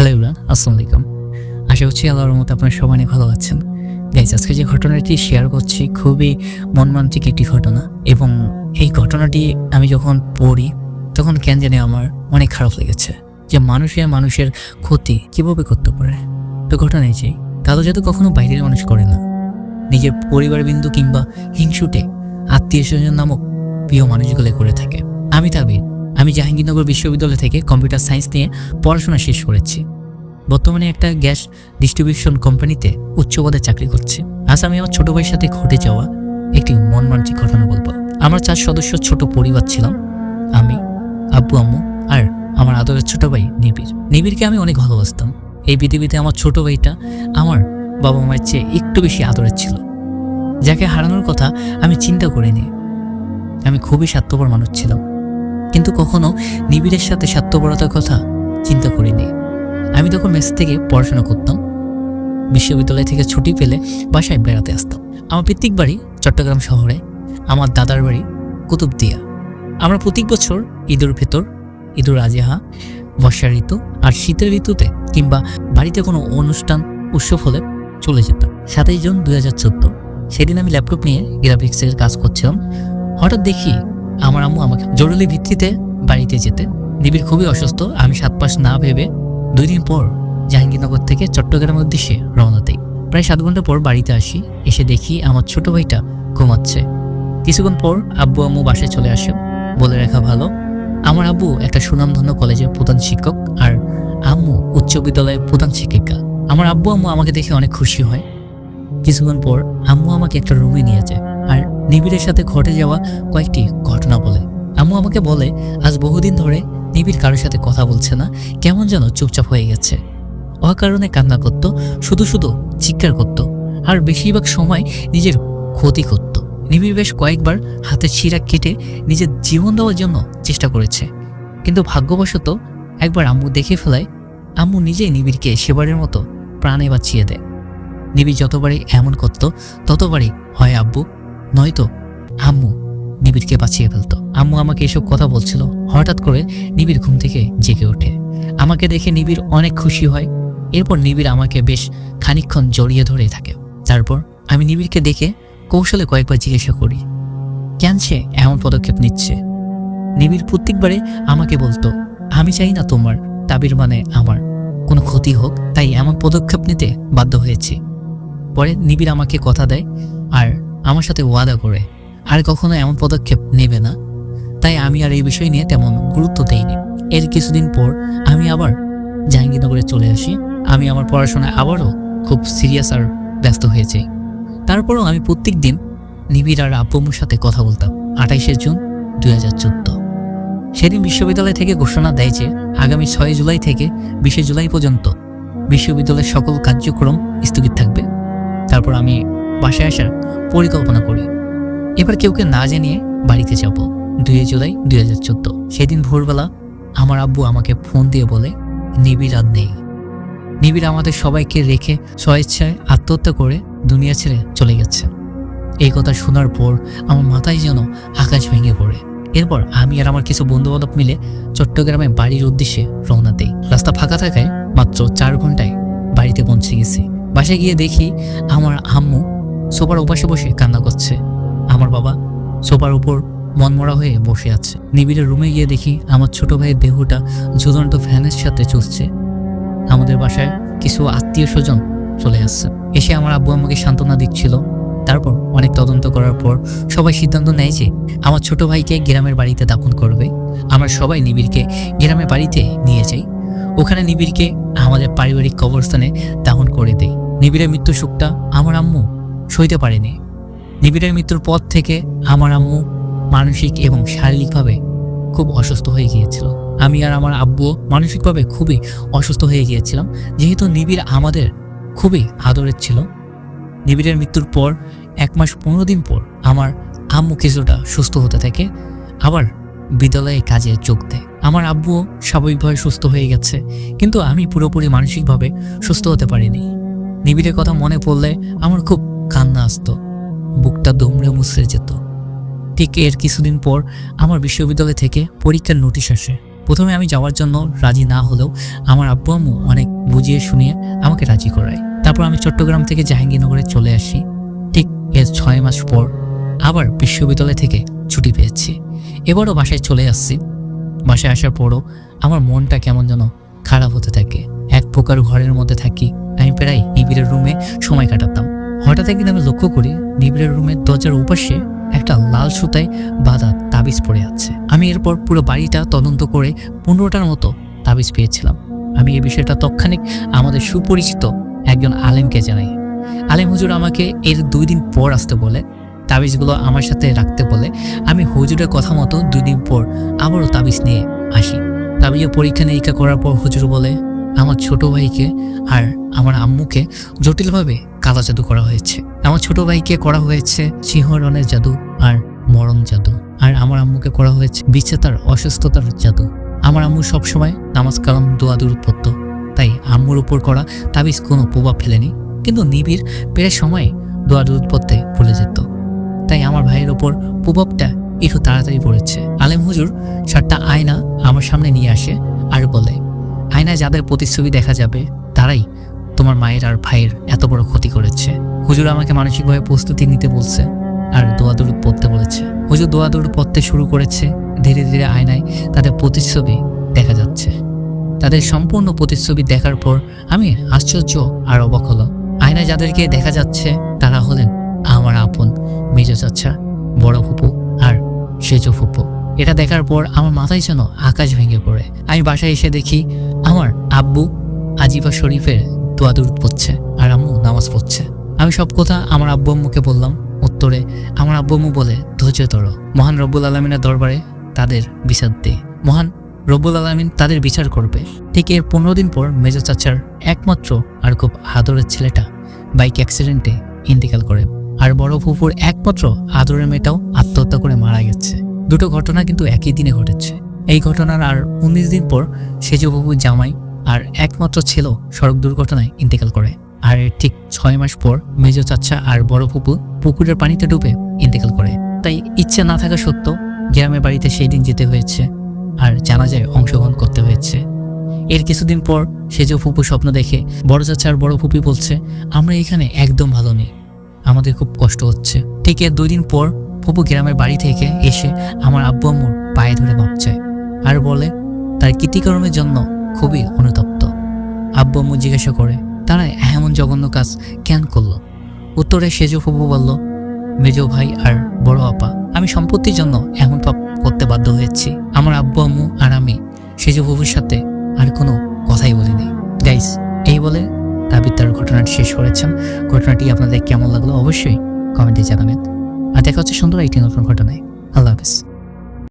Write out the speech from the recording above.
Hello everyone, আসসালামু আলাইকুম। আশা করছি আল্লাহর রহমতে আপনারা সবাই অনেক ভালো আছেন। গাইস, আজকে যে ঘটনাটি শেয়ার করছি খুবই মর্মান্তিক একটি ঘটনা, এবং এই ঘটনাটি আমি যখন পড়ি তখন কেন জানি আমার অনেক খারাপ লেগেছে যে মানুষের ক্ষতি কিভাবে করতে পারে। তো ঘটনায় যে কালো জাদু কখনো বাইরের মানুষ করে না, নিজের পরিবারবৃন্দু কিংবা হিংসুটে আত্মীয় স্বজন নামক প্রিয় মানুষগুলো করে থাকে। আমি তাবির, আমি জাহাঙ্গীরনগর বিশ্ববিদ্যালয় থেকে কম্পিউটার সায়েন্স নিয়ে পড়াশোনা শেষ করেছি। বর্তমানে একটা গ্যাস ডিস্ট্রিবিউশন কোম্পানিতে উচ্চ পদে চাকরি করছি। আজ আমি আমার ছোট ভাইয়ের সাথে ঘটে যাওয়া একটি মর্মান্তিক ঘটনা বলবো। আমরা 4 সদস্য ছোট পরিবার ছিলাম, আমি, আব্বু আম্মু আর আমার আদরের ছোট ভাই নিবিড়। নিবিড়কে আমি অনেক ভালোবাসতাম। এই পৃথিবীতে আমার ছোট ভাইটা আমার বাবা মায়ের চেয়ে একটু বেশি আদরের ছিল, যাকে হারানোর কথা আমি চিন্তা করিনি। আমি খুবই স্বার্থপর মানুষ ছিলাম, কিন্তু কখনো নিবিড়ের সাথে স্বার্থপরতার কথা চিন্তা করিনি। আমি তখন মেস থেকে পড়াশোনা করতাম, বিশ্ববিদ্যালয় থেকে ছুটি পেলে বাসায় বেড়াতে আসতাম। আমার পিতৃক বাড়ি চট্টগ্রাম শহরে, আমার দাদার বাড়ি কুতুবদিয়া। আমরা প্রত্যেক বছর ঈদের ভেতর, ঈদুল আজহা, বর্ষা ঋতু আর শীতের ঋতুতে কিংবা বাড়িতে কোনো অনুষ্ঠান উৎসব হলে চলে যেতাম। 27 জুন 2014 সেদিন আমি ল্যাপটপ নিয়ে গ্রাফিক্সের কাজ করছিলাম। হঠাৎ দেখি আমার আম্মু আমাকে জরুরি ভিত্তিতে বাড়িতে যেতে। নিবিড় খুবই অসুস্থ। আমি 7 পাশ না ভেবে 2 দিন পর জাহাঙ্গীরনগর থেকে চট্টগ্রামের উদ্দেশ্যে রওনা দেই। প্রায় 7 ঘন্টা পর বাড়িতে আসি। এসে দেখি আমার ছোট ভাইটা ঘুমাচ্ছে। কিছুক্ষণ পর আব্বু আম্মু বাসায় চলে আসে। বলে রাখা ভালো, আমার আব্বু একটা সুনামধন্য কলেজের প্রধান শিক্ষক আর আম্মু উচ্চ বিদ্যালয়ের প্রধান শিক্ষিকা। আমার আব্বু আম্মু আমাকে দেখে অনেক খুশি হয়। কিছুক্ষণ পর আম্মু আমাকে একটা রুমে নিয়ে যায় আর নিবিড়ের সাথে ঘটে যাওয়া কয়েকটি ঘটনা বলে। আম্মু আমাকে বলে, আজ বহুদিন ধরে নিবিড় কারোর সাথে কথা বলছে না, কেমন যেন চুপচাপ হয়ে গেছে। অকারণে কান্না করত, শুধু শুধু চিৎকার করত আর বেশিরভাগ সময় নিজের ক্ষতি করত। নিবিড় বেশ কয়েকবার হাতের শিরা কেটে নিজের জীবন দেওয়ার জন্য চেষ্টা করেছে, কিন্তু ভাগ্যবশত একবার আম্মু দেখে ফেলায় আম্মু নিজেই নিবিড়কে সেবারের মতো প্রাণে বাঁচিয়ে দেয়। নিবিড় যতবারই এমন করত ততবারই হয় আব্বু নয়তো আম্মু নিবিড়কে বাঁচিয়ে ফেলতো। আম্মু আমাকে এসব কথা বলছিল। হঠাৎ করে নিবিড় ঘুম থেকে জেগে ওঠে। আমাকে দেখে নিবিড় অনেক খুশি হয়। এরপর নিবিড় আমাকে বেশ খানিকক্ষণ জড়িয়ে ধরে থাকে। তারপর আমি নিবিড়কে দেখে কৌশলে কয়েকবার জিজ্ঞাসা করি কেন সে এমন পদক্ষেপ নিচ্ছে। নিবিড় প্রত্যেকবারে আমাকে বলতো, আমি চাই না তোমার তাবির মানে আমার কোনো ক্ষতি হোক, তাই এমন পদক্ষেপ নিতে বাধ্য হয়েছি। পরে নিবিড় আমাকে কথা দেয় আর আমার সাথে ওয়াদা করে আর কখনো এমন পদক্ষেপ নেবে না। তাই আমি আর এই বিষয় নিয়ে তেমন গুরুত্ব দেইনি। এর কিছুদিন পর আমি আবার জাহাঙ্গীরনগরে চলে আসি। আমি আমার পড়াশোনায় আবারও খুব সিরিয়াস আর ব্যস্ত হয়ে যাই। তারপরও আমি প্রত্যেক দিন নিবিড় আর আব্বুর সাথে কথা বলতাম। 28 জুন 2014 সেদিন বিশ্ববিদ্যালয় থেকে ঘোষণা দেয় যে আগামী 6 জুলাই থেকে 20 জুলাই পর্যন্ত বিশ্ববিদ্যালয়ের সকল কার্যক্রম স্থগিত থাকবে। তারপর আমি বাসায় আসার পরিকল্পনা করি। এবার কেউকে না জানিয়ে বাড়িতে যাব। 2 জুলাই 2014 সেদিন ভোরবেলা আমার আব্বু আমাকে ফোন দিয়ে বলে, নিবিড় আর নেই। নিবিড় আমাদের সবাইকে রেখে স্বেচ্ছায় আত্মহত্যা করে দুনিয়া ছেড়ে চলে গেছে। এই কথা শোনার পর আমার মাথায় যেন আকাশ ভেঙে পড়ে। এরপর আমি আর আমার কিছু বন্ধুবান্ধব মিলে চট্টগ্রামে বাড়ির উদ্দেশ্যে রওনা দেই। রাস্তা ফাঁকা থাকায় মাত্র 4 ঘন্টায় বাড়িতে পৌঁছে গেছি। বাসায় গিয়ে দেখি আমার আম্মু সোফার ওপাশে বসে কান্না করছে। আমার বাবা সোফার উপর মনমরা হয়ে বসে আছে। নিবিড়ের রুমে গিয়ে দেখি আমার ছোট ভাইয়ের দেহটা ঝুলন্ত ফ্যানের সাথে চলছে। আমাদের বাসায় কিছু আত্মীয় স্বজন চলে আসছে। এসে আমার আব্বু আমাকে সান্ত্বনা দিচ্ছিল। তারপর অনেক তদন্ত করার পর সবাই সিদ্ধান্ত নেয় যে আমার ছোট ভাইকে গ্রামের বাড়িতে দাফন করবে। আমরা সবাই নিবিড়কে গ্রামের বাড়িতে নিয়ে যাই। ওখানে নিবিড়কে আমাদের পারিবারিক কবরস্থানে দাফন করে দেই। নিবিড়ের মৃত্যু শোকটা আমার আম্মু সইতে পারেনি। নিবিড়ের মৃত্যুর পর থেকে আমার আম্মু মানসিক এবং শারীরিকভাবে খুব অসুস্থ হয়ে গিয়েছিল। আমি আর আমার আব্বুও মানসিকভাবে খুবই অসুস্থ হয়ে গিয়েছিলাম, যেহেতু নিবিড় আমাদের খুবই আদরের ছিল। নিবিড়ের মৃত্যুর পর 1 মাস 15 দিন পর আমার আম্মু কিছুটা সুস্থ হতে থাকে, আবার বিদ্যালয়ে কাজে যোগ দেয়। আমার আব্বুও স্বাভাবিকভাবে সুস্থ হয়ে গেছে, কিন্তু আমি পুরোপুরি মানসিকভাবে সুস্থ হতে পারিনি। নিবিড়ের কথা মনে পড়লে আমার খুব কান্না আসতো, বুকটা দুমড়ে মুছড়ে যেত। ঠিক এর কিছুদিন পর আমার বিশ্ববিদ্যালয় থেকে পরীক্ষার নোটিশ আসে। প্রথমে আমি যাওয়ার জন্য রাজি না হলেও আমার আব্বু আম্মু অনেক বুঝিয়ে শুনিয়ে আমাকে রাজি করায়। তারপর আমি চট্টগ্রাম থেকে জাহাঙ্গীরনগরে চলে আসি। ঠিক এর 6 মাস পর আবার বিশ্ববিদ্যালয় থেকে ছুটি পেয়েছি। এবারও বাসায় চলে আসছি। বাসায় আসার পরও আমার মনটা কেমন যেন খারাপ হতে থাকে। এক প্রকার ঘরের মধ্যে থাকি। আমি প্রায় নিবিড়ের রুমে সময় কাটাতাম। হঠাৎ একদিন আমি লক্ষ্য করি নিবিড়ের রুমের দরজার উপাশে একটা লাল সুতায় বাঁধা তাবিজ পড়ে আছে। আমি এরপর পুরো বাড়িটা তদন্ত করে 15টার মতো তাবিজ পেয়েছিলাম। আমি এই বিষয়টা তৎক্ষণিক আমাদের সুপরিচিত একজন আলেমকে জানাই। আলেম হুজুর আমাকে এর 2 দিন পর আসতে বলে, তাবিজগুলো আমার সাথে রাখতে বলে। আমি হুজুরের কথা মতো 2 দিন পর আবারও তাবিজ নিয়ে আসি। তাবিজে পরীক্ষা নিরীক্ষা করার পর হুজুর বলে আমার ছোট ভাইকে আর আমার আম্মুকে জটিলভাবে কালো জাদু করা হয়েছে। আমার ছোট ভাইকে করা হয়েছে সিংহরণের জাদু আর মরণ জাদু, আর আমার আম্মুকে করা হয়েছে বিচ্ছেতার অসুস্থতার জাদু। আমার আম্মু সবসময় নামাজ কালাম দোয়া দুরূদ পড়ত, তাই আম্মুর উপর করা তাবিজ কোনো প্রভাব ফেলেনি। কিন্তু নিবিড় প্রায় সময় দোয়া দুরূদ পড়তে ভুলে যেত, তাই আমার ভাইয়ের ওপর প্রভাবটা একটু তাড়াতাড়ি পড়েছে। আলেম হুজুর 7টা আয়না আমার সামনে নিয়ে আসে আর বলে, আয়নায় যাদের প্রতিচ্ছবি দেখা যাবে তারাই তোমার মায়ের আর ভাইয়ের এত বড় ক্ষতি করেছে। হুজুর আমাকে মানসিকভাবে প্রস্তুতি নিতে বলছে আর দোয়া দুরূদ পড়তে বলেছে। হুজুর দোয়া দুরূদ পড়তে শুরু করেছে। ধীরে ধীরে আয়নায় তাদের প্রতিচ্ছবি দেখা যাচ্ছে। তাদের সম্পূর্ণ প্রতিচ্ছবি দেখার পর আমি আশ্চর্য আর অবাক হলাম। আয়নায় যাদেরকে দেখা যাচ্ছে তারা হলেন আমার আপন মেজ চাচা, বড় ফুপু আর সেজ ফুপু। এটা দেখার পর আমার মাথায় যেন আকাশ ভেঙে পড়ে। আমি বাসায় এসে দেখি আমার আব্বু আজিবা শরীফের দোয়া দুরূদ পড়ছে আর আম্মু নামাজ পড়ছে। আমি সব কথা আমার আব্বু আম্মুকে বললাম। উত্তরে আমার আব্বু আম্মু বলে, ধৈর্য ধরো, মহান রব্বুল আলামিনের দরবারে তাদের বিচার দে, মহান রব্বুল আলামিন তাদের বিচার করবে। ঠিক এর 15 দিন পর মেজ চাচার একমাত্র আর খুব আদরের ছেলেটা বাইক অ্যাক্সিডেন্টে ইন্তেকাল করে, আর বড় ফুপুর একমাত্র আদরের মেয়েটাও আত্মহত্যা করে মারা গেছে। দুটো ঘটনা কিন্তু একই দিনে ঘটেছে। এই ঘটনার আর 19 দিন পর সেজ ফুপুর জামাই আর একমাত্র ছেলেও সড়ক দুর্ঘটনায় ইন্তেকাল করে। আর এর ঠিক 6 মাস পর মেজ চাচা আর বড় ফুপু পুকুরের পানিতে ডুবে ইন্তেকাল করে। তাই ইচ্ছা না থাকা সত্ত্বেও গ্রামের বাড়িতে সেই দিন যেতে হয়েছে আর জানাজায় অংশগ্রহণ করতে হয়েছে। এর কিছুদিন পর সেজ ফুপু স্বপ্ন দেখে বড় চাচা আর বড় ফুপি বলছে, আমরা এখানে একদম ভালো নেই, আমাদের খুব কষ্ট হচ্ছে। ঠিক এর 2 দিন পর ফুপু গ্রামের বাড়ি থেকে এসে আমার আব্বু আম্মুর পায়ে ধরে মাপ চায় আর বলে তার কৃতিকর্মের জন্য খুবই অনুতপ্ত। আব্বু আম্মু জিজ্ঞাসা করে তারা এমন জঘন্য কাজ কেন করলো? উত্তরে সেজ ফুপু বলল, মেজ ভাই আর বড় আপা, আমি সম্পত্তির জন্য এমন পাপ করতে বাধ্য হয়েছি। আমার আব্বু আম্মু আর আমি সেজ ফুপুর সাথে আর কোনো কথাই বলিনি। গাইস, এই বলে তাবিজ তার ঘটনাটি শেষ করেছেন। ঘটনাটি আপনাদের কেমন লাগলো অবশ্যই কমেন্টে জানাবেন। আর দেখা হচ্ছে সুন্দর একটি নতুন ঘটনায়। আল্লাহ হাফেজ।